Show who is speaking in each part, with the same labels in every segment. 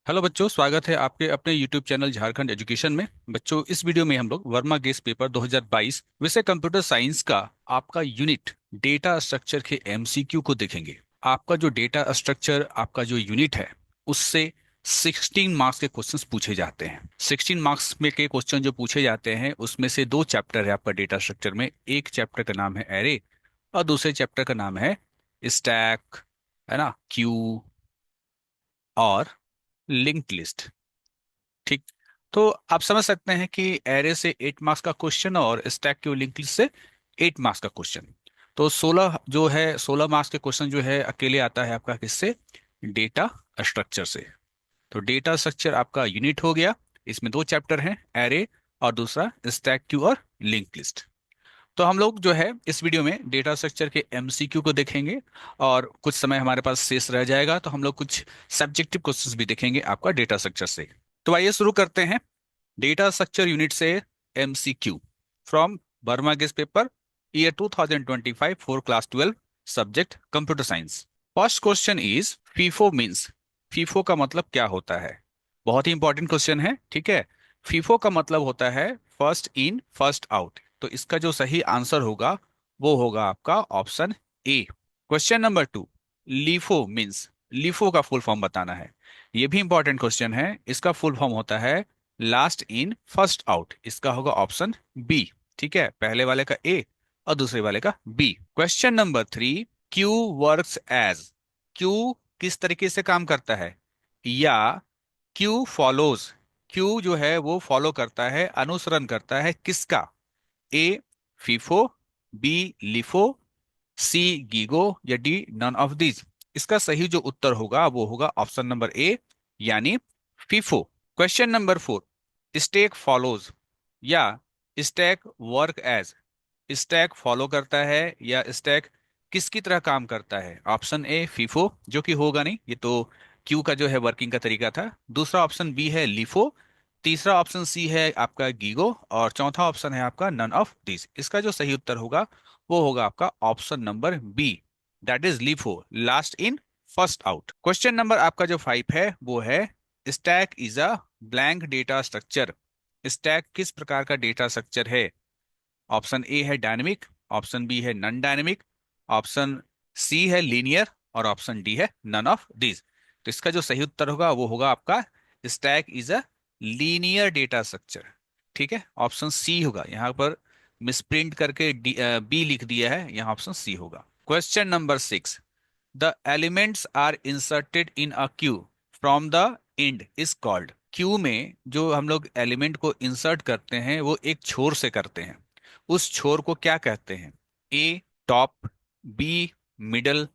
Speaker 1: Hello बच्चों, स्वागत है आपके अपने यूट्यूब चैनल झारखंड एजुकेशन में। बच्चों, इस वीडियो में हम लोग वर्मा गेस पेपर 2022 विषय कंप्यूटर साइंस का आपका यूनिट डेटा स्ट्रक्चर के एमसीक्यू को देखेंगे। आपका जो डेटा स्ट्रक्चर आपका जो यूनिट है उससे 16 मार्क्स के क्वेश्चंस पूछे जाते हैं। 16 मार्क्स में के क्वेश्चन जो पूछे जाते हैं उसमें से दो चैप्टर है आपका डेटा स्ट्रक्चर में। एक चैप्टर का नाम है एरे और दूसरे चैप्टर का नाम है स्टैक, है ना, क्यू और लिंक्ड लिस्ट। ठीक। तो आप समझ सकते हैं कि एरे से 8 मार्क्स का क्वेश्चन और स्टैक की लिंक लिस्ट से 8 मार्क्स का क्वेश्चन। तो 16 जो है 16 मार्क्स के क्वेश्चन जो है अकेले आता है आपका किससे? डेटा स्ट्रक्चर से। तो डेटा स्ट्रक्चर आपका यूनिट हो गया। इसमें दो चैप्टर हैं, एरे और दूसरा स्टैक क्यू और लिंक लिस्ट। तो हम लोग जो है इस वीडियो में डेटा स्ट्रक्चर के एमसीक्यू को देखेंगे और कुछ समय हमारे पास शेष रह जाएगा तो हम लोग कुछ सब्जेक्टिव क्वेश्चंस भी देखेंगे आपका डेटा स्ट्रक्चर से। तो आइए शुरू करते हैं डेटा स्ट्रक्चर यूनिट से MCQ from Burma guess paper year 2025 for class 12 subject computer science. First question is FIFO means. FIFO का मतलब क्या होता है? बहुत ही इंपॉर्टेंट क्वेश्चन है, ठीक है। फीफो का मतलब होता है फर्स्ट इन फर्स्ट आउट। तो इसका जो सही आंसर होगा वो होगा आपका option A. Question number two, LIFO means. LIFO का फुल फॉर्म बताना है। ये भी इंपॉर्टेंट क्वेश्चन है। इसका फुल फॉर्म होता है लास्ट इन फर्स्ट आउट। इसका होगा ऑप्शन बी। ठीक है, पहले वाले का ए और दूसरे वाले का B. Question number three, queue works as. Queue किस तरीके से काम करता है? या क्यू फॉलोज। क्यू जो है वो फॉलो करता है, अनुसरण करता है किसका? ए फीफो, बी लिफो, सी गीगो या डी नन ऑफ दीज। इसका सही जो उत्तर होगा वो होगा ऑप्शन नंबर ए, यानी FIFO. Question number four, stack follows या stack work as. Stack follow करता है या स्टैक किसकी तरह काम करता है? ऑप्शन ए फीफो, जो कि होगा नहीं, ये तो क्यू का जो है वर्किंग का तरीका था। दूसरा ऑप्शन बी है लिफो। तीसरा ऑप्शन सी है आपका गीगो और चौथा ऑप्शन है आपका नन ऑफ दिस। इसका जो सही उत्तर होगा वो होगा आपका option number B, that is LIFO, last in first out. Question number आपका जो फाइव है वो है stack is a blank data structure. Stack किस प्रकार का डेटा स्ट्रक्चर है? ऑप्शन ए है डायनेमिक, ऑप्शन बी है नॉन डायनेमिक, ऑप्शन सी है लीनियर और ऑप्शन डी है नन ऑफ दिस। तो इसका जो सही उत्तर होगा वो होगा आपका stack is a linear data structure. ठीक है, ऑप्शन सी होगा। यहाँ पर मिसप्रिंट करके बी लिख दिया है, यहाँ ऑप्शन सी होगा। Question number six, the elements are inserted in a queue from the end is called. Queue में जो हम लोग एलिमेंट को इंसर्ट करते हैं वो एक छोर से करते हैं, उस छोर को क्या कहते हैं? ए टॉप, बी मिडल,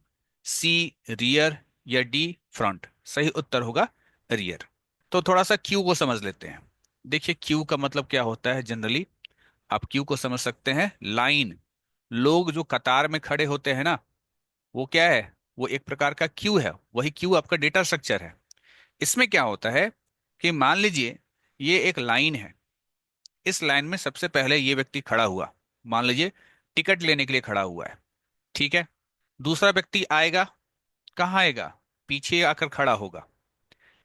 Speaker 1: सी रियर या डी फ्रंट। सही उत्तर होगा रियर। तो थोड़ा सा क्यू को समझ लेते हैं। देखिए क्यू का मतलब क्या होता है जनरली। आप क्यू को समझ सकते हैं लाइन। लोग जो कतार में खड़े होते हैं ना, वो क्या है? वो एक प्रकार का क्यू है। वही क्यू आपका डेटा स्ट्रक्चर है। इसमें क्या होता है कि मान लीजिए ये एक लाइन है। इस लाइन में सबसे पहले ये व्यक्ति खड़ा हुआ, मान लीजिए टिकट लेने के लिए खड़ा हुआ है। ठीक है, दूसरा व्यक्ति आएगा, कहाँ आएगा? पीछे आकर खड़ा होगा।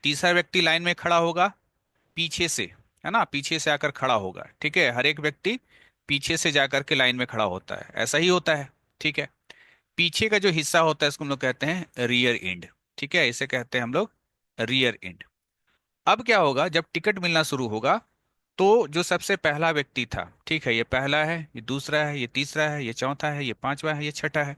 Speaker 1: तीसरा व्यक्ति लाइन में खड़ा होगा पीछे से, है ना, पीछे से आकर खड़ा होगा। ठीक है, हर एक व्यक्ति पीछे से जाकर के लाइन में खड़ा होता है, ऐसा ही होता है। ठीक है, पीछे का जो हिस्सा होता है इसको हम लोग कहते हैं रियर एंड। ठीक है, इसे कहते हैं हम लोग रियर एंड। अब क्या होगा जब टिकट मिलना शुरू होगा तो जो सबसे पहला व्यक्ति था, ठीक है, ये पहला है, ये दूसरा है, ये तीसरा है, ये चौथा है, ये पांचवा है, ये छठा है।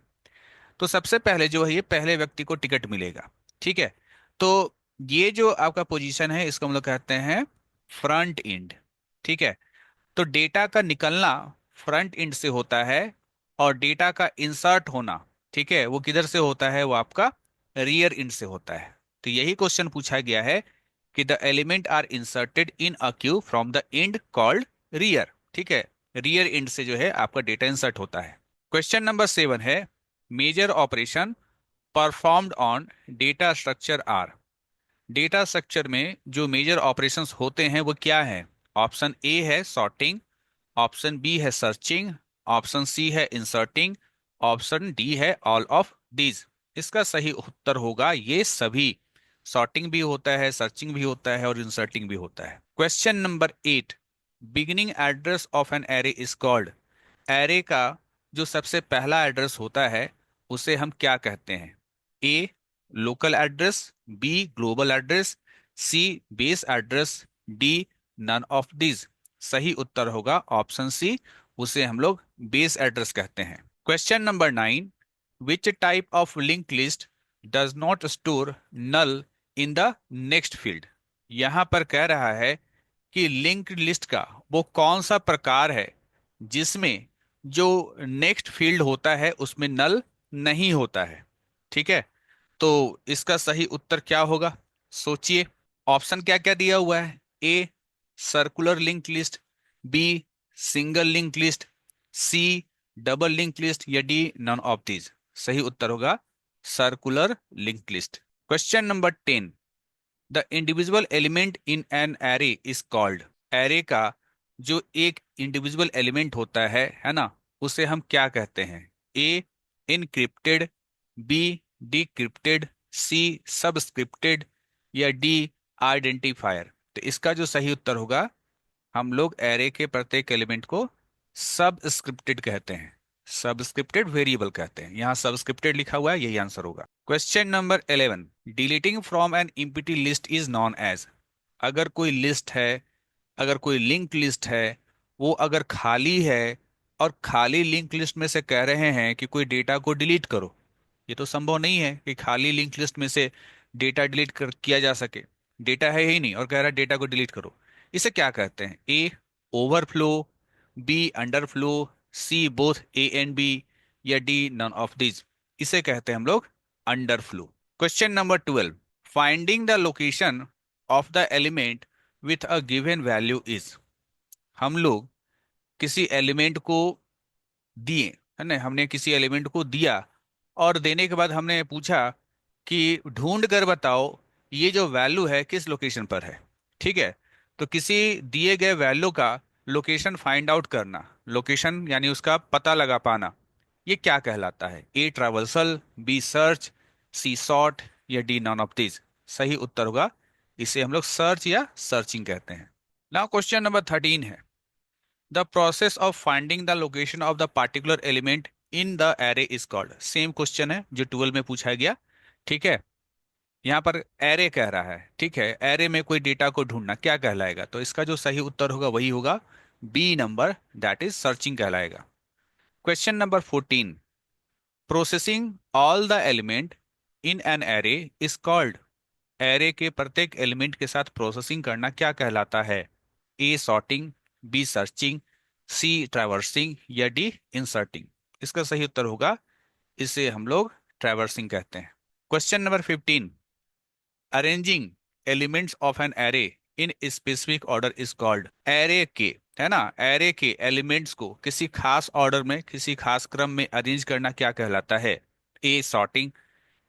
Speaker 1: तो सबसे पहले जो है ये पहले व्यक्ति को टिकट मिलेगा। ठीक है, तो ये जो आपका पोजीशन है इसको हम लोग कहते हैं फ्रंट एंड। ठीक है, तो डेटा का निकलना फ्रंट एंड से होता है और डेटा का इंसर्ट होना, ठीक है, वो किधर से होता है? वो आपका रियर एंड से होता है। तो यही क्वेश्चन पूछा गया है कि the element are inserted in a queue from the end called rear. ठीक है, रियर एंड से जो है आपका डेटा इंसर्ट होता है। क्वेश्चन नंबर सेवन है major operation performed on data structure are. Data structure में जो मेजर ऑपरेशंस होते हैं वो क्या है? ऑप्शन ए है सॉर्टिंग, ऑप्शन बी है सर्चिंग, ऑप्शन सी है इंसर्टिंग, ऑप्शन डी है ऑल ऑफ दीज। इसका सही उत्तर होगा ये सभी। सॉर्टिंग भी होता है, सर्चिंग भी होता है और इंसर्टिंग भी होता है। Question number 8, beginning address of an array is called. Array का जो सबसे पहला एड्रेस होता है उसे हम क्या कहते हैं? A local address, B global address, C base address, D none of this. सही उत्तर होगा ऑप्शन सी, उसे हम लोग बेस एड्रेस कहते हैं। Question number 9, which type of link list does not store null in the next field. यहां पर कह रहा है कि लिंक्ड लिस्ट का वो कौन सा प्रकार है जिसमें जो नेक्स्ट फील्ड होता है उसमें नल नहीं होता है। ठीक है, तो इसका सही उत्तर क्या होगा? सोचिए। ऑप्शन क्या क्या दिया हुआ है? A circular link list, B single link list, C double link list, या डी नन ऑफ दीज। सही उत्तर होगा circular link list. Question number 10, the individual element in an array is called. Array का जो एक इंडिविजुअल एलिमेंट होता है ना, उसे हम क्या कहते हैं? ए इनक्रिप्टेड, बी डिक्रिप्टेड, सी सबस्क्रिप्टेड, या डी आइडेंटिफायर। तो इसका जो सही उत्तर होगा, हम लोग एरे के प्रत्येक एलिमेंट को सबस्क्रिप्टेड कहते हैं, सबस्क्रिप्टेड वेरिएबल कहते हैं। यहाँ सबस्क्रिप्टेड लिखा हुआ है, यही आंसर होगा। Question number 11, deleting from an empty list is known as. अगर कोई लिस्ट है, अगर कोई लिंक लिस्ट है, वो अगर खाली है और खाली लिंक लिस्ट में से कह रहे हैं कि कोई डेटा को डिलीट करो, ये तो संभव नहीं है कि खाली लिंक लिस्ट में से डेटा डिलीट कर किया जा सके। डेटा है ही नहीं और कह रहा है डेटा को डिलीट करो। इसे क्या कहते हैं? A overflow, B underflow, C both A and B, या डी नन ऑफ दिस। इसे कहते हैं हम लोग underflow. Question number 12, finding the location of the element with a given value is. हम लोग किसी एलिमेंट को दिए, है ना, हमने किसी एलिमेंट को दिया और देने के बाद हमने पूछा कि ढूंढ कर बताओ ये जो वैल्यू है किस लोकेशन पर है। ठीक है, तो किसी दिए गए वैल्यू का लोकेशन फाइंड आउट करना, लोकेशन यानी उसका पता लगा पाना, ये क्या कहलाता है? ए ट्रैवर्सल, बी सर्च, सी सॉर्ट, या डी नॉन ऑफ दिस। सही उत्तर होगा, इसे हम लोग सर्च या सर्चिंग कहते हैं। नाउ क्वेश्चन नंबर 13 है, the process of finding the location of the particular element in the array is called. Same question है जो 12 में पूछा गया। ठीक है, यहाँ पर एरे कह रहा है। ठीक है, एरे में कोई डेटा को ढूंढना क्या कहलाएगा? तो इसका जो सही उत्तर होगा वही होगा B number, that is searching कहलाएगा। Question number 14, processing all the element in an array is called. Array के प्रत्येक एलिमेंट के साथ प्रोसेसिंग करना क्या कहलाता है? ए सॉर्टिंग, बी सर्चिंग, सी ट्रैवर्सिंग, या डी इंसर्टिंग। इसका सही उत्तर होगा, इसे हम लोग ट्रैवर्सिंग कहते हैं। Question number 15, arranging elements of an array in specific order is called. Array के, है ना, एरे के एलिमेंट्स को किसी खास ऑर्डर में, किसी खास क्रम में अरेंज करना क्या कहलाता है? ए सॉर्टिंग,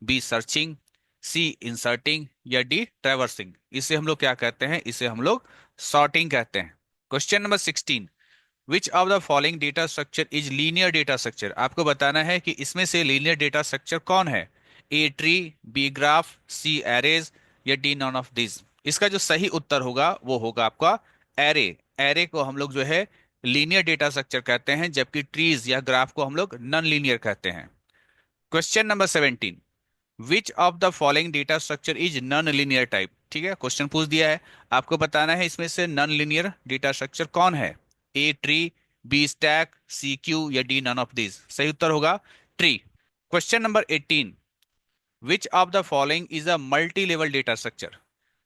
Speaker 1: बी सर्चिंग, सी इंसर्टिंग, या डी ट्रैवर्सिंग। इसे हम लोग क्या कहते हैं? इसे हम लोग सॉर्टिंग कहते हैं। Question number 16, which of the following data structure is linear data structure. आपको बताना है कि इसमें से लीनियर डेटा स्ट्रक्चर कौन है? A tree, B graph, C arrays, या डी नॉन ऑफ दिस। इसका जो सही उत्तर होगा वो होगा आपका एरे। एरे को हम लोग जो है लीनियर डेटा स्ट्रक्चर कहते हैं, जबकि ट्रीज या ग्राफ को हम लोग नॉन लीनियर कहते हैं। Question number 17, which of the following data structure is non linear type. ठीक है, क्वेश्चन पूछ दिया है, आपको बताना है इसमें से नॉन लीनियर डेटा स्ट्रक्चर कौन है? A tree, B stack, C queue, या डी नन ऑफ दिस। सही उत्तर होगा tree. Question number 18, which of the following is a multi level data structure.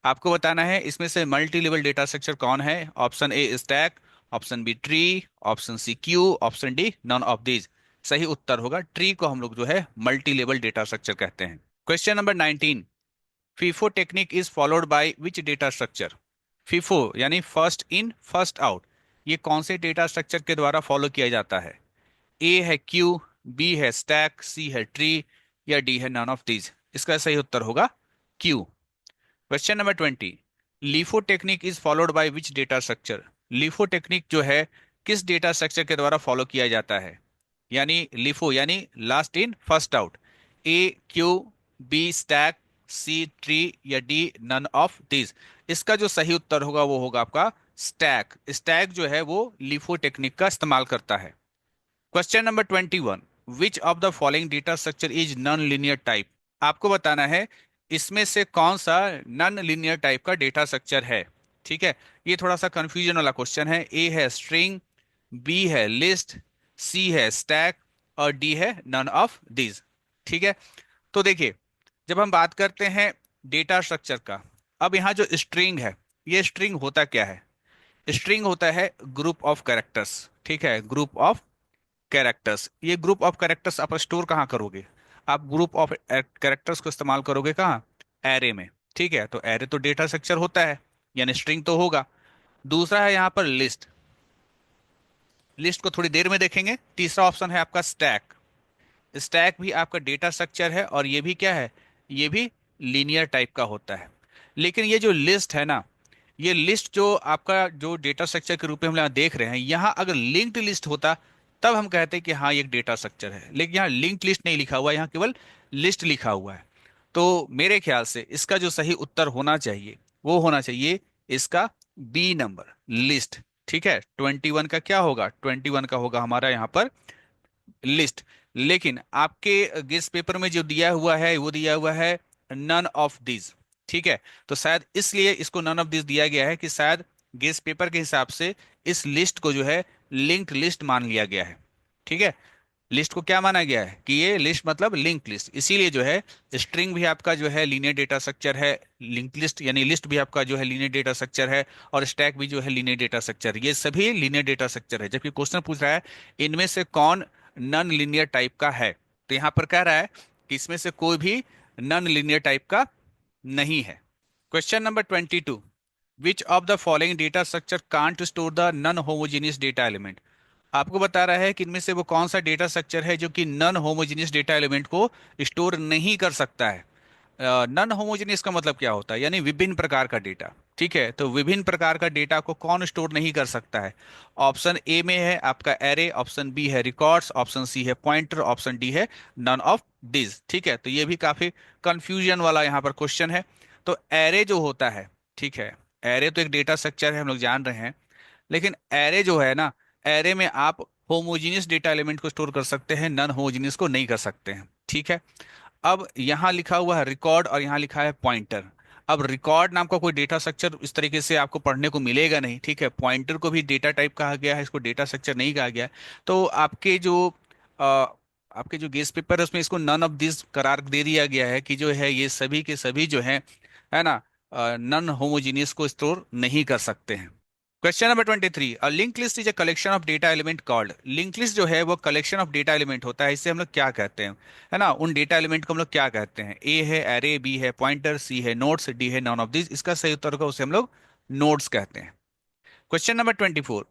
Speaker 1: आपको बताना है इसमें से मल्टी लेवल डेटा स्ट्रक्चर कौन है? Option A stack, option B tree, option C queue, option D none of this. सही उत्तर होगा ट्री को हम लोग जो है मल्टी लेवल डेटा स्ट्रक्चर कहते हैं। Question number 19, FIFO technique is followed by which data structure. FIFO यानी फर्स्ट इन फर्स्ट आउट, ये कौन से डेटा स्ट्रक्चर के द्वारा फॉलो किया जाता है? ए है क्यू, बी है स्टैक, सी है ट्री, या डी है नन ऑफ दीज। इसका सही उत्तर होगा queue. Question number 20, LIFO technique is followed by which data structure. LIFO technique जो है किस डेटा स्ट्रक्चर के द्वारा फॉलो किया जाता है? यानी लिफो यानी last in first out. A queue, B stack, C tree या डी नन ऑफ दिस। इसका जो सही उत्तर होगा वो होगा आपका स्टैक। स्टैक जो है वो लिफो टेक्निक का इस्तेमाल करता है। Question number 21, which of the following data structure is non linear type. आपको बताना है इसमें से कौन सा नॉन लीनियर टाइप का डेटा स्ट्रक्चर है। ठीक है, ये थोड़ा सा कंफ्यूजन वाला क्वेश्चन है। ए है स्ट्रिंग, बी है लिस्ट, सी है स्टैक और डी है नन ऑफ दीज। ठीक है, तो देखिए जब हम बात करते हैं डेटा स्ट्रक्चर का, अब यहाँ जो स्ट्रिंग है, ये स्ट्रिंग होता क्या है? स्ट्रिंग होता है ग्रुप ऑफ कैरेक्टर्स। ठीक है, ग्रुप ऑफ कैरेक्टर्स। ये ग्रुप ऑफ कैरेक्टर्स आप स्टोर कहाँ करोगे? आप ग्रुप ऑफ कैरेक्टर्स को इस्तेमाल करोगे कहाँ? एरे में। ठीक है, तो एरे तो डेटा स्ट्रक्चर होता है, यानी स्ट्रिंग तो होगा। दूसरा है यहाँ पर लिस्ट। लिस्ट को थोड़ी देर में देखेंगे। तीसरा ऑप्शन है आपका स्टैक। स्टैक भी आपका डेटा स्ट्रक्चर है और ये भी क्या है? ये भी लीनियर टाइप का होता है। लेकिन ये जो लिस्ट है ना, ये लिस्ट जो आपका जो डेटा स्ट्रक्चर के रूप में हम यहाँ देख रहे हैं, यहाँ अगर लिंक्ड लिस्ट होता तब हम कहते हैं कि हाँ ये एक डेटा स्ट्रक्चर है। लेकिन यहाँ लिंक्ड लिस्ट नहीं लिखा हुआ है, यहाँ केवल लिस्ट लिखा हुआ है। तो मेरे ख्याल से इसका जो सही उत्तर होना चाहिए वो होना चाहिए इसका बी नंबर, लिस्ट। ठीक है, 21 का क्या होगा? 21 का होगा हमारा यहाँ पर लिस्ट। लेकिन आपके गेस पेपर में जो दिया हुआ है वो दिया हुआ है नन ऑफ दिस। ठीक है, तो शायद इसलिए इसको नन ऑफ दिस दिया गया है कि शायद गेस पेपर के हिसाब से इस लिस्ट को जो है लिंक्ड लिस्ट मान लिया गया है। ठीक है, लिस्ट को क्या माना गया है कि ये लिस्ट मतलब लिंक लिस्ट, इसीलिए जो है स्ट्रिंग भी आपका जो है लीनियर डेटा स्ट्रक्चर है, लिंक लिस्ट यानी लिस्ट भी आपका जो है लीनियर डेटा स्ट्रक्चर है, और स्टैक भी जो है लीनियर डेटा स्ट्रक्चर, ये सभी लीनियर डेटा स्ट्रक्चर है। जबकि क्वेश्चन पूछ रहा है इनमें से कौन नॉन लीनियर टाइप का है, तो यहाँ पर कह रहा है कि इसमें से कोई भी नॉन लीनियर टाइप का नहीं है। Question number 22, which of the following data structure can't store the non homogeneous data element. आपको बता रहा है कि इनमें से वो कौन सा डेटा स्ट्रक्चर है जो कि नॉन होमोजेनियस डेटा एलिमेंट को स्टोर नहीं कर सकता है। नॉन होमोजेनियस का मतलब क्या होता है? यानी विभिन्न प्रकार का डेटा। ठीक है, तो विभिन्न प्रकार का डेटा को कौन स्टोर नहीं कर सकता है? ऑप्शन ए में है आपका एरे, ऑप्शन बी है रिकॉर्ड्स, ऑप्शन सी है पॉइंटर, ऑप्शन डी है नन ऑफ दिस। ठीक है, तो ये भी काफी कंफ्यूजन वाला यहाँ पर क्वेश्चन है। तो एरे जो होता है, ठीक है, एरे तो एक डेटा स्ट्रक्चर है, हम लोग जान रहे हैं। लेकिन एरे जो है ना, एरे में आप होमोजीनियस डेटा एलिमेंट को स्टोर कर सकते हैं, नॉन होमोजीनियस को नहीं कर सकते हैं। ठीक है, अब यहाँ लिखा हुआ है रिकॉर्ड और यहाँ लिखा है पॉइंटर। अब रिकॉर्ड नाम का कोई डेटा स्ट्रक्चर इस तरीके से आपको पढ़ने को मिलेगा नहीं। ठीक है, पॉइंटर को भी डेटा टाइप कहा गया है, इसको डेटा स्ट्रक्चर नहीं कहा गया है। तो आपके जो गेस पेपर है उसमें इसको नन ऑफ दिस करार दे दिया गया है कि जो है ये सभी के सभी जो है ना, नॉन होमोजीनियस को स्टोर नहीं कर सकते हैं। Question number 23, a link list is a collection of data element called. Link list जो है वो कलेक्शन ऑफ डेटा एलिमेंट होता है, इससे हम लोग क्या कहते हैं? है ना, उन डेटा एलिमेंट को हम लोग क्या कहते हैं? ए है एरे, बी है पॉइंटर, सी है नोड्स, डी है नॉन ऑफ दिस। इसका सही उत्तर होगा, उसे हम लोग नोड्स कहते हैं। Question number 24,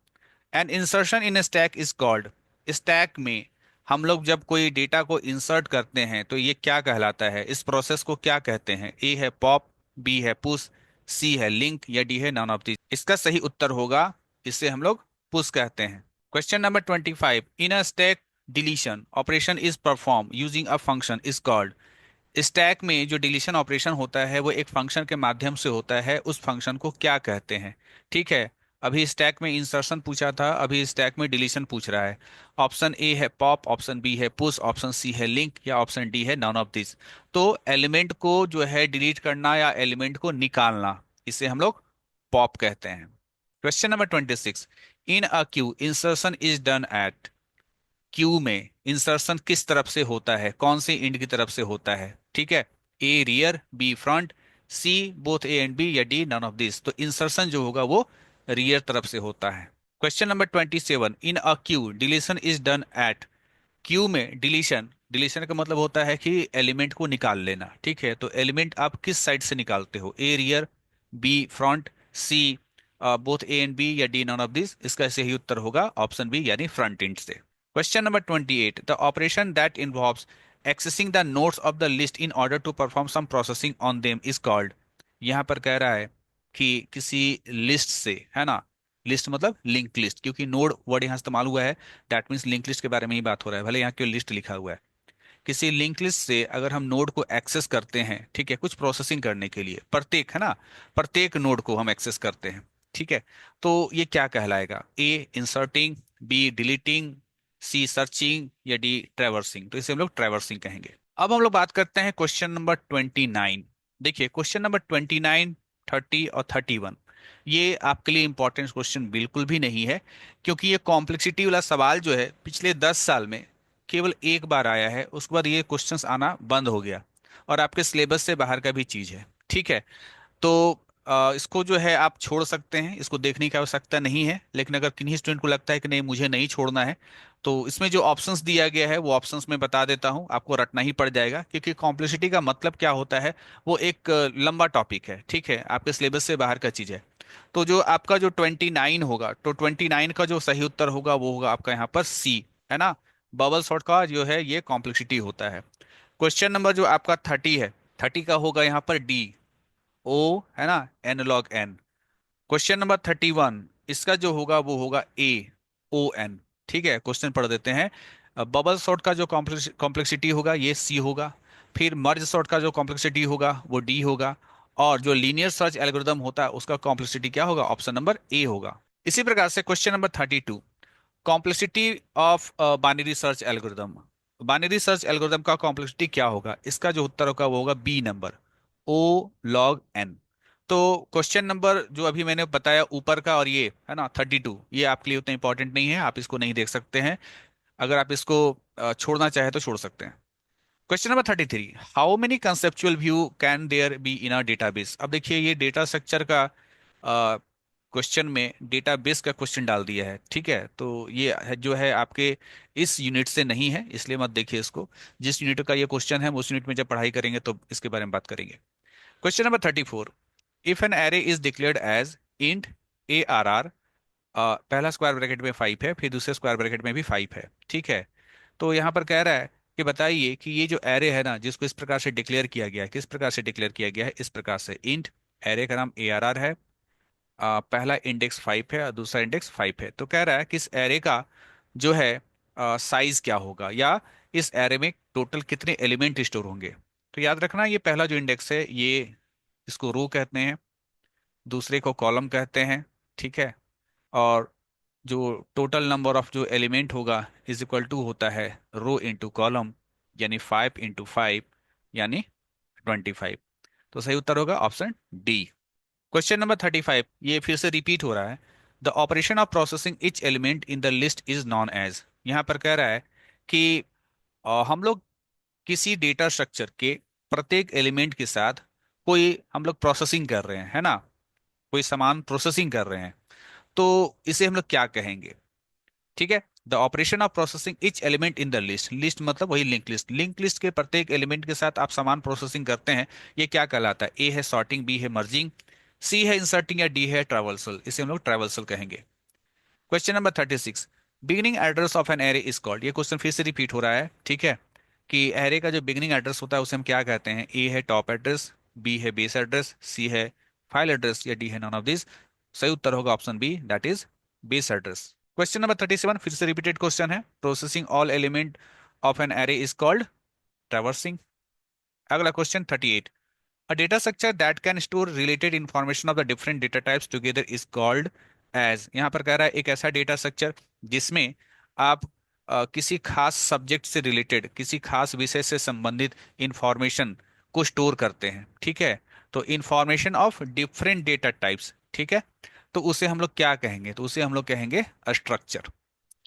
Speaker 1: an insertion in stack is called. Stack में हम लोग जब कोई डेटा को इंसर्ट करते हैं तो ये क्या कहलाता है? इस प्रोसेस को क्या कहते हैं? ए है पॉप, बी है पुश, सी है लिंक या डी है नॉन ऑफ दिस। इसका सही उत्तर होगा, इसे हम लोग पुश कहते हैं। Question number 25, in a stack deletion operation is perform using a function is called. Stack में जो डिलीशन ऑपरेशन होता है वो एक फंक्शन के माध्यम से होता है, उस फंक्शन को क्या कहते हैं? ठीक है, अभी स्टैक में इंसर्शन पूछा था, अभी स्टैक में डिलीशन पूछ रहा है। ऑप्शन ए है पॉप, ऑप्शन बी है पुश, ऑप्शन सी है लिंक या ऑप्शन डी है नॉन ऑफ दिस। तो एलिमेंट को जो है डिलीट करना या एलिमेंट को निकालना, इसे हम लोग पॉप कहते हैं। Question number 26, in a Q insertion is done at. Queue में इंसर्शन किस तरफ से होता है? कौन से इंड की तरफ से होता है? ठीक है, A rear, B front, C both A and B या डी नॉन ऑफ दिस। तो इंसर्शन जो होगा वो रियर तरफ से होता है। Question number 27, in a queue deletion is done at. Queue में डिलीशन, डिलीशन का मतलब होता है कि एलिमेंट को निकाल लेना। ठीक है, तो एलिमेंट आप किस साइड से निकालते हो? A rear, B front, C both A and B या डी नॉन ऑफ दिस। इसका सही उत्तर होगा ऑप्शन बी यानी फ्रंट एंड से। Question number 28, the operation that involves accessing the nodes of the list in order to perform some processing on them is called. यहाँ पर कह रहा है कि किसी लिस्ट से, है ना, लिस्ट मतलब लिंक लिस्ट, क्योंकि नोड वर्ड यहाँ इस्तेमाल हुआ है, दैट मीन्स लिंक लिस्ट के बारे में ही बात हो रहा है, भले यहाँ क्यों लिस्ट लिखा हुआ है। किसी लिंक लिस्ट से अगर हम नोड को एक्सेस करते हैं, ठीक है, कुछ प्रोसेसिंग करने के लिए, प्रत्येक है ना, प्रत्येक नोड को हम एक्सेस करते हैं, ठीक है, तो ये क्या कहलाएगा? ए इंसर्टिंग, बी डिलीटिंग, सी सर्चिंग, या डी ट्रैवर्सिंग। तो इसे हम लोग ट्रैवर्सिंग कहेंगे। अब हम लोग बात करते हैं क्वेश्चन नंबर 29। देखिए क्वेश्चन नंबर 29, 30 और 31, ये आपके लिए इंपॉर्टेंट क्वेश्चन बिल्कुल भी नहीं है, क्योंकि ये कॉम्प्लेक्सिटी वाला सवाल जो है पिछले 10 साल में केवल एक बार आया है, उसके बाद ये क्वेश्चंस आना बंद हो गया, और आपके सिलेबस से बाहर का भी चीज है, ठीक है। तो इसको जो है आप छोड़ सकते हैं, इसको देखने की आवश्यकता नहीं है। लेकिन अगर किन्हीं स्टूडेंट को लगता है कि नहीं मुझे नहीं छोड़ना है, तो इसमें जो ऑप्शंस दिया गया है वो ऑप्शंस मैं बता देता हूं, आपको रटना ही पड़ जाएगा, क्योंकि कॉम्प्लेक्सिटी का मतलब क्या होता है, वो एक लंबा टॉपिक है, ठीक है, आपके सिलेबस से बाहर का चीज है। तो जो आपका जो 29 होगा, तो 29 का जो सही उत्तर होगा वो होगा आपका यहाँ पर सी, है ना। बबल सॉर्ट का जो है ये कॉम्प्लेक्सिटी होता है। क्वेश्चन नंबर जो आपका 30 है, 30 का होगा यहाँ पर डी, ओ, है ना, N log N. Question number 31, इसका जो होगा वो होगा ए, ओ एन। ठीक है, क्वेश्चन पढ़ देते हैं। बबल सॉर्ट का जो कॉम्प्लेक्सिटी होगा ये सी होगा। फिर मर्ज सॉर्ट का जो कॉम्प्लेक्सिटी होगा वो डी होगा। और जो लीनियर सर्च एल्गोरिदम होता है उसका कॉम्प्लेक्सिटी क्या होगा? ऑप्शन नंबर ए होगा। इसी प्रकार से question number 32, complexity of binary search algorithm. Binary search algorithm का कॉम्प्लेक्सिटी क्या होगा? इसका जो उत्तर होगा वो होगा बी नंबर, ओ लॉग एन। तो क्वेश्चन नंबर जो अभी मैंने बताया ऊपर का और ये है ना 32, ये आपके लिए उतना इंपॉर्टेंट नहीं है, आप इसको नहीं देख सकते हैं। अगर आप इसको छोड़ना चाहे तो छोड़ सकते हैं। Question number 33, how many conceptual view can there be in a database. अब देखिए ये डेटा स्ट्रक्चर का क्वेश्चन में डेटाबेस का क्वेश्चन डाल दिया है, ठीक है। तो ये जो है आपके इस यूनिट से नहीं है, इसलिए मत देखिए इसको। जिस यूनिट का ये क्वेश्चन है उस यूनिट में जब पढ़ाई करेंगे तो इसके बारे में बात करेंगे। Question number 34, if an array is declared as int A R R, पहला स्क्वायर ब्रैकेट में 5 है, फिर दूसरे स्क्वायर ब्रैकेट में भी 5 है, ठीक है। तो यहाँ पर कह रहा है कि बताइए कि ये जो एरे है ना जिसको इस प्रकार से डिक्लेयर किया गया है, किस प्रकार से डिक्लेयर किया गया है? इस प्रकार से, इंट, एरे का नाम ए आर आर है, पहला इंडेक्स 5 है और दूसरा इंडेक्स 5 है। तो कह रहा है कि इस एरे का जो है साइज क्या होगा, या इस एरे में टोटल कितने एलिमेंट स्टोर होंगे। तो याद रखना ये पहला जो इंडेक्स है ये, इसको रो कहते हैं, दूसरे को कॉलम कहते हैं, ठीक है। और जो टोटल नंबर ऑफ जो एलिमेंट होगा इज इक्वल टू होता है रो इंटू कॉलम, यानी 5 इंटू 5, यानी 25। तो सही उत्तर होगा ऑप्शन डी। क्वेश्चन नंबर 35, ये फिर से रिपीट हो रहा है। The operation of processing each element in the list is known as. यहाँ पर कह रहा है कि हम लोग किसी डेटा स्ट्रक्चर के प्रत्येक एलिमेंट के साथ कोई हम लोग प्रोसेसिंग कर रहे हैं, है ना, कोई सामान प्रोसेसिंग कर रहे हैं, तो इसे हम लोग क्या कहेंगे? ठीक है, the operation of processing each element in the list, list मतलब वही लिंक लिस्ट, लिंक लिस्ट के प्रत्येक एलिमेंट के साथ आप सामान प्रोसेसिंग करते हैं, ये क्या कहलाता है? ए है सॉर्टिंग, बी है मर्जिंग, सी है इंसर्टिंग, या डी है ट्रैवर्सल। इसे हम लोग ट्रैवर्सल कहेंगे। Question number 36, beginning address of an array is called. ये क्वेश्चन फिर से रिपीट हो रहा है, ठीक है, कि एरे का जो बिगिनिंग एड्रेस होता है उसे हम क्या कहते हैं? ए है टॉप एड्रेस, बी है बेस एड्रेस, सी है फाइल एड्रेस, या डी है नॉन ऑफ दिस। सही उत्तर होगा option B, that is base address. Question number 37 फिर से रिपीटेड क्वेश्चन है, processing all element of an array is called traversing. अगला क्वेश्चन 38, a data structure that can store related information of the different data types together is called as। यहाँ पर कह रहा है एक ऐसा डेटा स्ट्रक्चर जिसमें आप किसी खास सब्जेक्ट से रिलेटेड, किसी खास विषय से संबंधित इंफॉर्मेशन को स्टोर करते हैं, ठीक है। तो information of different data types, ठीक है, तो उसे हम लोग क्या कहेंगे? तो उसे हम लोग कहेंगे स्ट्रक्चर,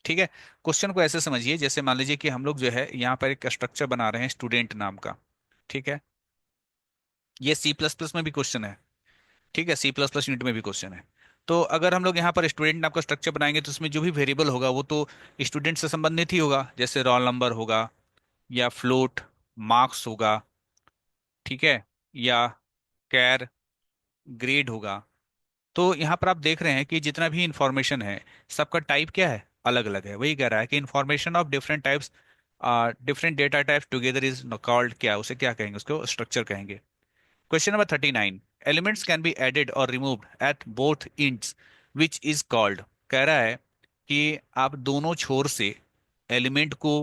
Speaker 1: ठीक है। क्वेश्चन को ऐसे समझिए, जैसे मान लीजिए कि हम लोग जो है यहाँ पर एक स्ट्रक्चर बना रहे हैं स्टूडेंट नाम का, ठीक है। ये सी प्लस प्लस में भी क्वेश्चन है, ठीक है, सी प्लस प्लस यूनिट में भी क्वेश्चन है। तो अगर हम लोग यहाँ पर स्टूडेंट नाम का स्ट्रक्चर बनाएंगे तो उसमें जो भी वेरिएबल होगा वो तो स्टूडेंट से संबंधित ही होगा, जैसे रोल नंबर होगा, या फ्लोट, मार्क्स होगा, ठीक है, या कैर, ग्रेड होगा। तो यहाँ पर आप देख रहे हैं कि जितना भी इंफॉर्मेशन है सबका टाइप क्या है? अलग अलग है। वही कह रहा है कि information of different types, different data types together is called, क्या उसे क्या कहेंगे? उसको स्ट्रक्चर कहेंगे। Question number 39, elements can be added और removed at both ends which is called. कह रहा है कि आप दोनों छोर से एलिमेंट को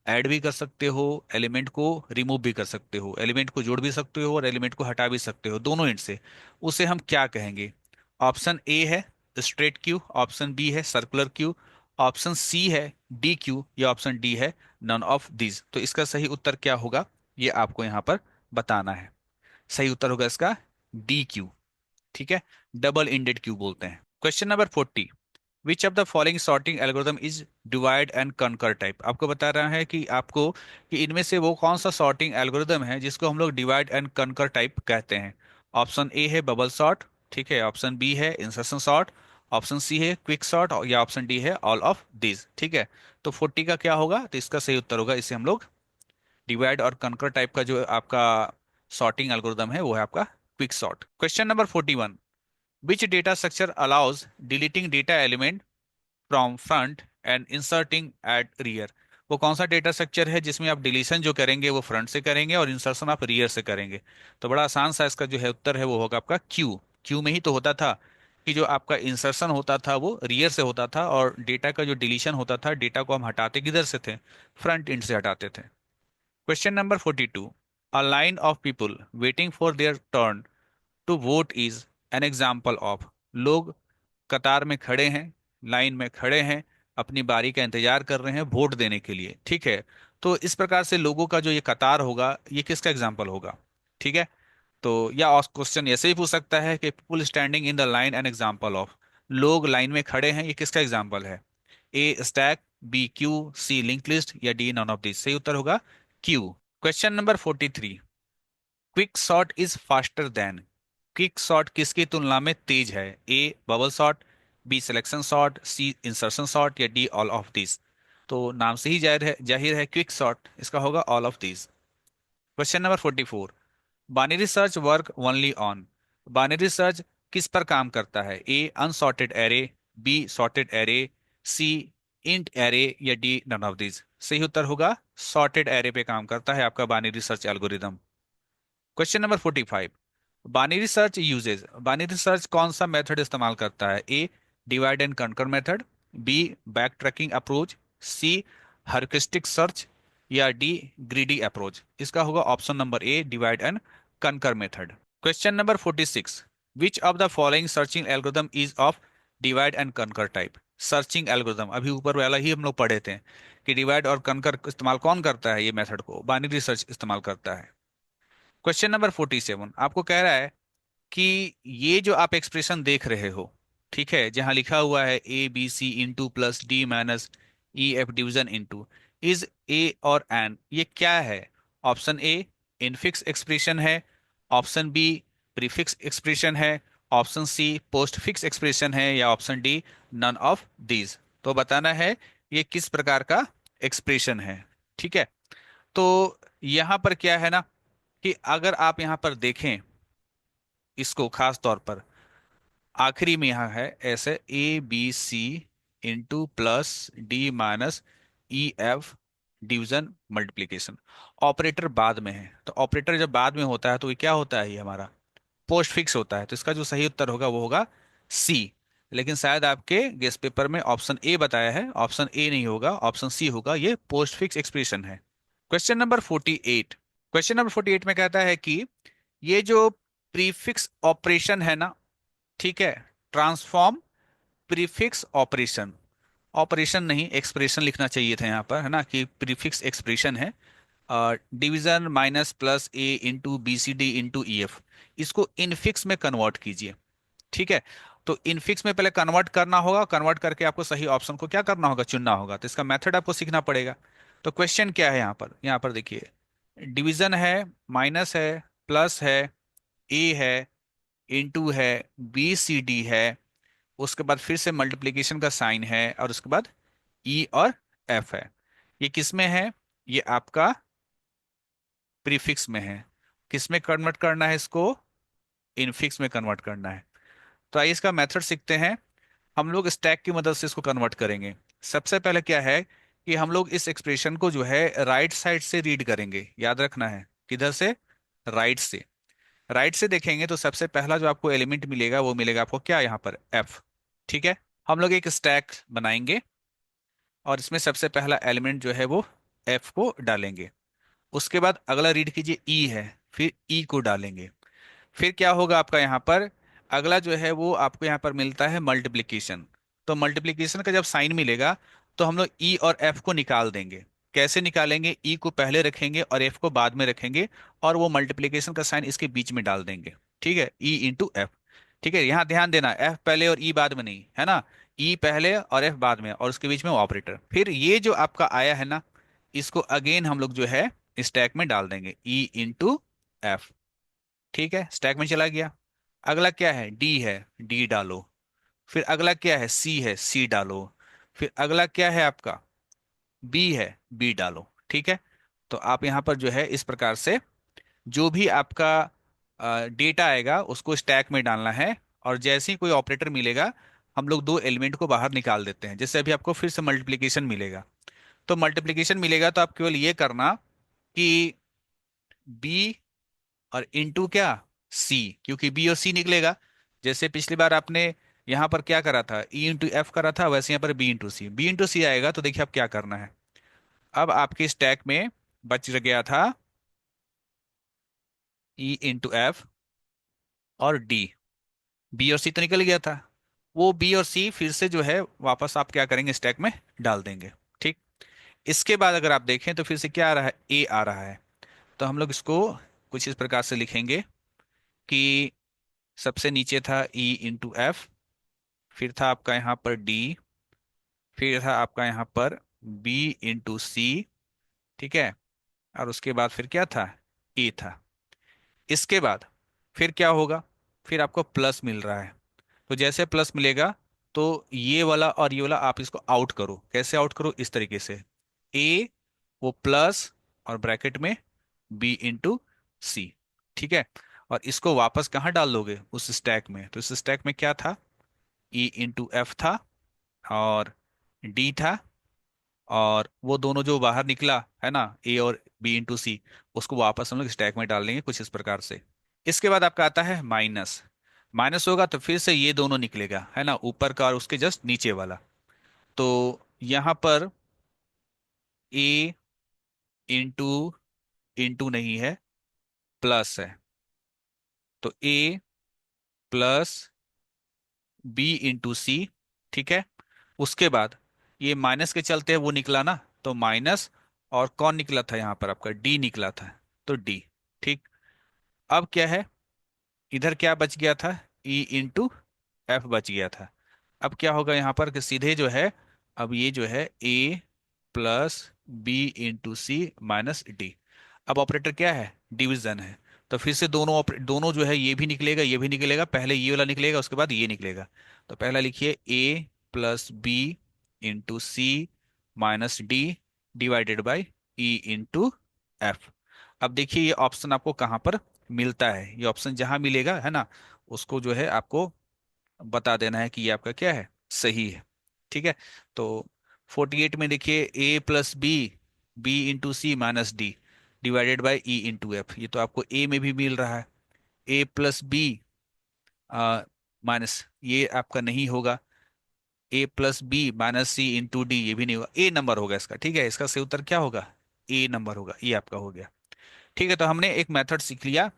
Speaker 1: ऐड भी कर सकते हो, एलिमेंट को रिमूव भी कर सकते हो, एलिमेंट को जोड़ भी सकते हो और एलिमेंट को हटा भी सकते हो, दोनों एंड से। उसे हम क्या कहेंगे? ऑप्शन ए है स्ट्रेट क्यू, ऑप्शन बी है सर्कुलर क्यू, ऑप्शन सी है डी क्यू, या ऑप्शन डी है नन ऑफ दीज। तो इसका सही उत्तर क्या होगा, ये आपको यहाँ पर बताना है। सही उत्तर होगा इसका डी क्यू। ठीक है, डबल इंडेड क्यू बोलते हैं। Question number 40, which of the following sorting algorithm is divide and conquer type. आपको बता रहा है कि आपको कि इनमें से वो कौन सा सॉर्टिंग एल्गोरिदम है जिसको हम लोग डिवाइड एंड कनकर टाइप कहते हैं। ऑप्शन ए है बबल सॉर्ट, ठीक है, ऑप्शन बी है इंसर्शन सॉर्ट, ऑप्शन सी है क्विक सॉर्ट, या ऑप्शन डी है ऑल ऑफ दिस। ठीक है, तो 40 का क्या होगा, तो इसका सही उत्तर होगा, इसे हम लोग डिवाइड और कनकर टाइप का जो आपका सॉर्टिंग एल्गोरिदम है वो है आपका quick sort. Question number 41, which data structure allows deleting data element from front and inserting at rear. वो कौन सा डेटा स्ट्रक्चर है जिसमें आप डिलीशन जो करेंगे वो फ्रंट से करेंगे और इंसर्शन आप रियर से करेंगे? तो बड़ा आसान सा इसका जो है उत्तर है वो होगा आपका क्यू। क्यू में ही तो होता था कि जो आपका इंसर्शन होता था वो रियर से होता था, और डेटा का जो डिलीशन होता था, डेटा को हम हटाते किधर से थे? फ्रंट एंड से हटाते थे। Question number 42, a line of people waiting for their turn to vote is an example of. लोग कतार में खड़े हैं, लाइन में खड़े हैं, अपनी बारी का इंतजार कर रहे हैं वोट देने के लिए। ठीक है, तो इस प्रकार से लोगों का जो ये कतार होगा ये किसका एग्जाम्पल होगा? ठीक है, तो या क्वेश्चन ऐसे ही पूछ सकता है कि people standing in the line an example of. लोग लाइन में खड़े हैं, ये किसका एग्जाम्पल है? A stack, B queue, C link list, या डी नॉन ऑफ दिस। सही उत्तर होगा queue. Question number 43, quick sort is faster than. Quick sort किसकी तुलना में तेज है? A bubble sort, B selection sort, C insertion sort, या डी ऑल ऑफ दिस। तो नाम से ही जाहिर है क्विक सॉर्ट, इसका होगा all of this. Question number 44, binary search work only on. Binary search किस पर काम करता है? A unsorted array, B sorted array, C int array, या डी नन ऑफ दिस। सही उत्तर होगा सॉर्टेड एरे पे काम करता है आपका binary search algorithm. Question number 45, binary search uses. Binary search कौन सा मेथड इस्तेमाल करता है? A divide and conquer method, B backtracking approach, C heuristic search, या डी ग्रीडी अप्रोच। इसका होगा option number A divide and conquer method. Question number 46, which of the following searching algorithm is of divide and conquer type. Searching algorithm अभी ऊपर वाला ही हम लोग पढ़े थे कि डिवाइड और कंकर इस्तेमाल कौन करता है? ये मेथड को बाइनरी सर्च इस्तेमाल करता है। क्वेश्चन नंबर 47 आपको कह रहा है कि ये जो आप एक्सप्रेशन देख रहे हो, ठीक है, जहां लिखा हुआ है A B C into plus D minus E F division into, is a और एन, ये क्या है? ऑप्शन ए इनफिक्स एक्सप्रेशन है, ऑप्शन बी प्रीफिक्स एक्सप्रेशन है, option C postfix expression है, या option D none of these. तो बताना है ये किस प्रकार का एक्सप्रेशन है। ठीक है, तो यहां पर क्या है ना कि अगर आप यहां पर देखें इसको खास तौर पर, आखिरी में यहां है ऐसे A B C into plus D minus E F division multiplication. Operator बाद में है, तो ऑपरेटर जब बाद में होता है तो ये क्या होता है? ये हमारा पोस्ट फिक्स होता है। तो इसका जो सही उत्तर होगा वो होगा सी। लेकिन शायद आपके गेस्ट पेपर में ऑप्शन ए बताया है, ऑप्शन ए नहीं होगा, ऑप्शन सी होगा, ये पोस्ट फिक्स एक्सप्रेशन है। क्वेश्चन नंबर 48, क्वेश्चन नंबर 48 में कहता है कि ये जो प्रीफिक्स ऑपरेशन है ना, ठीक है, ट्रांसफॉर्म प्रीफिक्स ऑपरेशन, ऑपरेशन नहीं एक्सप्रेशन लिखना चाहिए था यहाँ पर, है ना, कि प्रीफिक्स एक्सप्रेशन है। Division minus plus A into B C D into E F, इसको इनफिक्स में कन्वर्ट कीजिए। ठीक है, तो इनफिक्स में पहले कन्वर्ट करना होगा, कन्वर्ट करके आपको सही ऑप्शन को क्या करना होगा? चुनना होगा। तो इसका मेथड आपको सीखना पड़ेगा। तो क्वेश्चन क्या है यहाँ पर? यहाँ पर देखिए डिवीजन है, माइनस है, प्लस है, ए है, इनटू है, बी सी डी है, उसके बाद फिर से मल्टीप्लिकेशन का साइन है, और उसके बाद ई और एफ है। ये किस में है? ये आपका प्रीफिक्स में है। किस में कन्वर्ट करना है इसको? इनफिक्स में कन्वर्ट करना है। तो आइए इसका मेथड सीखते हैं। हम लोग स्टैक की मदद से इसको कन्वर्ट करेंगे। सबसे पहले क्या है कि हम लोग इस एक्सप्रेशन को जो है राइट साइड से रीड करेंगे। याद रखना है किधर से? राइट से। राइट से देखेंगे तो सबसे पहला जो आपको एलिमेंट मिलेगा वो मिलेगा आपको क्या? यहाँ पर एफ। ठीक है, हम लोग एक स्टैक बनाएंगे और इसमें सबसे पहला एलिमेंट जो है वो एफ को डालेंगे। उसके बाद अगला रीड कीजिए ई है, फिर ई को डालेंगे। फिर क्या होगा आपका यहाँ पर, अगला जो है वो आपको यहाँ पर मिलता है मल्टीप्लिकेशन। तो मल्टीप्लिकेशन का जब साइन मिलेगा तो हम लोग ई और एफ को निकाल देंगे। कैसे निकालेंगे, ई को पहले रखेंगे और एफ को बाद में रखेंगे, और वो मल्टीप्लिकेशन का साइन इसके बीच में डाल देंगे। ठीक है, ई इंटू एफ। ठीक है, यहाँ ध्यान देना, एफ पहले और ई बाद में नहीं, है ना। ई पहले और एफ बाद में, और उसके बीच में ऑपरेटर। फिर ये जो आपका आया है ना, इसको अगेन हम लोग जो है स्टैक में डाल देंगे, ई इंटू एफ। ठीक है, स्टैक में चला गया। अगला क्या है, डी है, डी डालो। फिर अगला क्या है, सी है, सी डालो। फिर अगला क्या है आपका, बी है, बी डालो। ठीक है, तो आप यहाँ पर जो है इस प्रकार से जो भी आपका डेटा आएगा उसको स्टैक में डालना है। और जैसे ही कोई ऑपरेटर मिलेगा, हम लोग दो एलिमेंट को बाहर निकाल देते हैं। जैसे अभी आपको फिर से मल्टीप्लिकेशन मिलेगा, तो मल्टीप्लिकेशन मिलेगा तो आप केवल ये करना कि बी और इंटू क्या, सी, क्योंकि बी और सी निकलेगा। जैसे पिछली बार आपने यहाँ पर क्या करा था, ई इंटू एफ करा था, वैसे यहाँ पर बी इंटू सी, बी इंटू सी आएगा। तो देखिए अब क्या करना है, अब आपके स्टैक में बच गया था ई इंटू एफ और डी। बी और सी तो निकल गया था, वो बी और सी फिर से जो है वापस आप क्या करेंगे, स्टैक में डाल देंगे। ठीक, इसके बाद अगर आप देखें तो फिर से क्या आ रहा है, ए आ रहा है। तो हम लोग इसको कुछ इस प्रकार से लिखेंगे कि सबसे नीचे था ई इंटू एफ, फिर था आपका यहाँ पर डी, फिर था आपका यहाँ पर बी इंटू सी। ठीक है, और उसके बाद फिर क्या था, ए था। इसके बाद फिर क्या होगा, फिर आपको प्लस मिल रहा है। तो जैसे प्लस मिलेगा तो ये वाला और ये वाला आप इसको आउट करो। कैसे आउट करो, इस तरीके से, ए वो प्लस और ब्रैकेट में बी इंटू सी। ठीक है, और इसको वापस कहाँ डाल दोगे, उस स्टैक में। तो इस स्टैक में क्या था, ई इंटू एफ था और डी था, और वो दोनों जो बाहर निकला है ना, ए और बी इंटू सी, उसको वापस हम लोग स्टैक में डाल देंगे कुछ इस प्रकार से। इसके बाद आपका आता है माइनस। माइनस होगा तो फिर से ये दोनों निकलेगा, है ना, ऊपर का और उसके जस्ट नीचे वाला। तो यहाँ पर ए इंटू, इंटू नहीं है, प्लस है। तो ए प्लस बी इंटू सी। ठीक है, उसके बाद ये माइनस के चलते वो निकला ना, तो माइनस, और कौन निकला था यहाँ पर आपका, डी निकला था, तो डी। ठीक, अब क्या है, इधर क्या बच गया था, ई इंटू एफ बच गया था। अब क्या होगा यहाँ पर कि सीधे जो है, अब ये जो है ए plus B into C minus D. अब ऑपरेटर क्या है, डिवीजन है। तो फिर से दोनों जो है ये भी निकलेगा, ये भी निकलेगा, पहले ये वाला निकलेगा उसके बाद ये निकलेगा। तो पहला लिखिए A plus B into C minus D divided by E into F. अब देखिए ये ऑप्शन आपको कहाँ पर मिलता है, ये ऑप्शन जहां मिलेगा है ना, उसको जो है आपको बता देना है कि ये आपका क्या है, सही है। ठीक है, तो 48 में देखिए A plus B, B into C minus D divided by E into F, ये तो आपको ए में भी मिल रहा है। ए प्लस बी माइनस, ये आपका नहीं होगा। ए प्लस बी माइनस सी इंटू डी, ये भी नहीं होगा, ए नंबर होगा इसका। ठीक है, इसका सही उत्तर क्या होगा, ए नंबर होगा, ये आपका हो गया। ठीक है, तो हमने एक मेथड सीख लिया।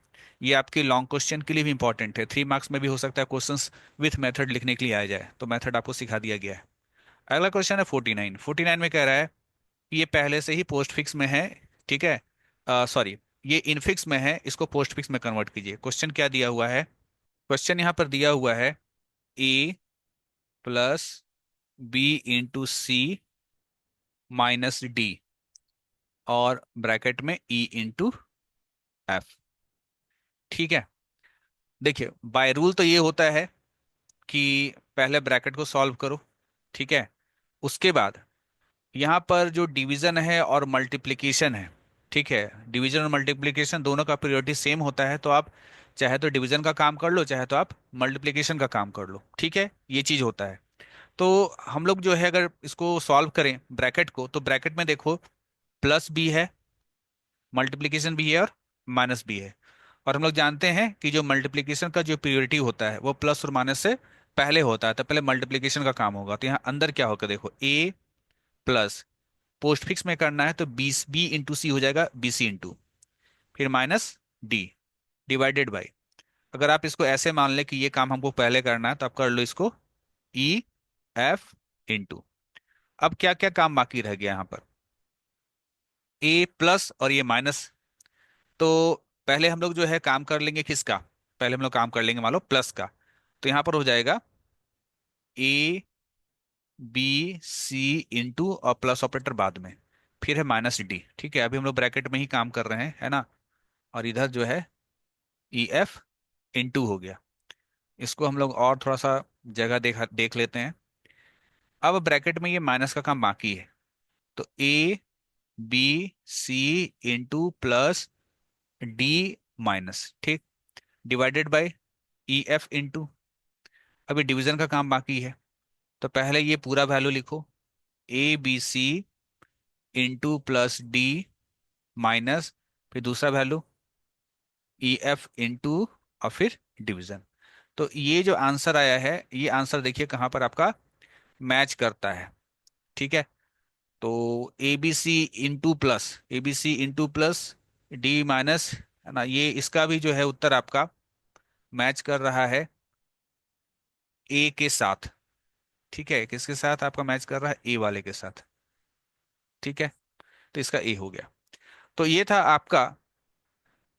Speaker 1: ये आपके लॉन्ग क्वेश्चन के लिए भी इंपॉर्टेंट है, 3 मार्क्स में भी हो सकता है क्वेश्चंस विथ मेथड लिखने के लिए आ जाए, तो मेथड आपको सिखा दिया गया है। अगला क्वेश्चन है 49। 49 में कह रहा है कि ये पहले से ही पोस्ट फिक्स में है। ठीक है, सॉरी, ये इनफिक्स में है, इसको पोस्ट फिक्स में कन्वर्ट कीजिए। क्वेश्चन क्या दिया हुआ है, क्वेश्चन यहाँ पर दिया हुआ है ए plus B into C minus D और ब्रैकेट में ई इंटू एफ। ठीक है, देखिए बाय रूल तो ये होता है कि पहले ब्रैकेट को सॉल्व करो। ठीक है, उसके बाद यहाँ पर जो डिवीजन है और मल्टीप्लिकेशन है, ठीक है, डिवीजन और मल्टीप्लिकेशन दोनों का प्रायोरिटी सेम होता है, तो आप चाहे तो डिवीजन का काम कर लो, चाहे तो आप मल्टीप्लिकेशन का काम कर लो। ठीक है, ये चीज़ होता है। तो हम लोग जो है अगर इसको सॉल्व करें ब्रैकेट को, तो ब्रैकेट में देखो प्लस बी है, मल्टीप्लिकेशन भी है और माइनस भी है। और हम लोग जानते हैं कि जो मल्टीप्लिकेशन का जो प्रियोरिटी होता है वो प्लस और माइनस से पहले होता है, तो पहले मल्टीप्लिकेशन का काम होगा। तो यहाँ अंदर क्या होगा, देखो ए प्लस पोस्ट फिक्स में करना है तो बी इंटू सी हो जाएगा, बी सी इंटू, फिर माइनस डी डिवाइडेड बाई, अगर आप इसको ऐसे मान लें कि ये काम हमको पहले करना है तो आप कर लो इसको ई एफ इंटू। अब क्या क्या काम बाकी रह गया यहाँ पर, ए प्लस और ये माइनस। तो पहले हम लोग जो है काम कर लेंगे किसका, पहले हम लोग काम कर लेंगे मान लो प्लस का। तो यहाँ पर हो जाएगा ए बी सी इंटू और प्लस ऑपरेटर बाद में, फिर है माइनस डी। ठीक है, अभी हम लोग ब्रैकेट में ही काम कर रहे हैं, है ना। और इधर जो है ई एफ इंटू हो गया। इसको हम लोग और थोड़ा सा जगह देख लेते हैं। अब ब्रैकेट में ये माइनस का काम बाकी है, तो A B C into plus D minus, ठीक, divided by E F into. अभी डिवीजन का काम बाकी है, तो पहले ये पूरा वैल्यू लिखो, A B C into plus D minus, फिर दूसरा वैल्यू ई एफ इंटू, और फिर डिवीजन। तो ये जो आंसर आया है, ये आंसर देखिए कहाँ पर आपका मैच करता है। ठीक है, तो A B C into plus, A B C into plus D minus, है ना, ये इसका भी जो है उत्तर आपका मैच कर रहा है ए के साथ। ठीक है, किसके साथ आपका मैच कर रहा है, ए वाले के साथ। ठीक है, तो इसका ए हो गया। तो ये था आपका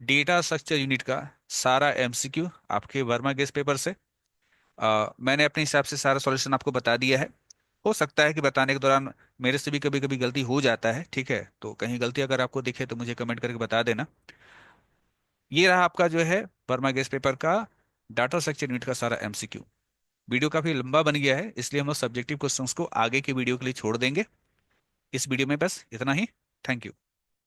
Speaker 1: डेटा स्ट्रक्चर यूनिट का सारा एमसीक्यू आपके वर्मा गेस पेपर से। मैंने अपने हिसाब से सारा सॉल्यूशन आपको बता दिया है। हो सकता है कि बताने के दौरान मेरे से भी कभी कभी गलती हो जाता है, ठीक है, तो कहीं गलती अगर आपको दिखे तो मुझे कमेंट करके बता देना। ये रहा आपका जो है वर्मा गेस पेपर का डाटा स्ट्रक्चर यूनिट का सारा एमसीक्यू। वीडियो काफी लंबा बन गया है, इसलिए हम लोग सब्जेक्टिव क्वेश्चंस को आगे के वीडियो के लिए छोड़ देंगे। इस वीडियो में बस इतना ही। Thank you.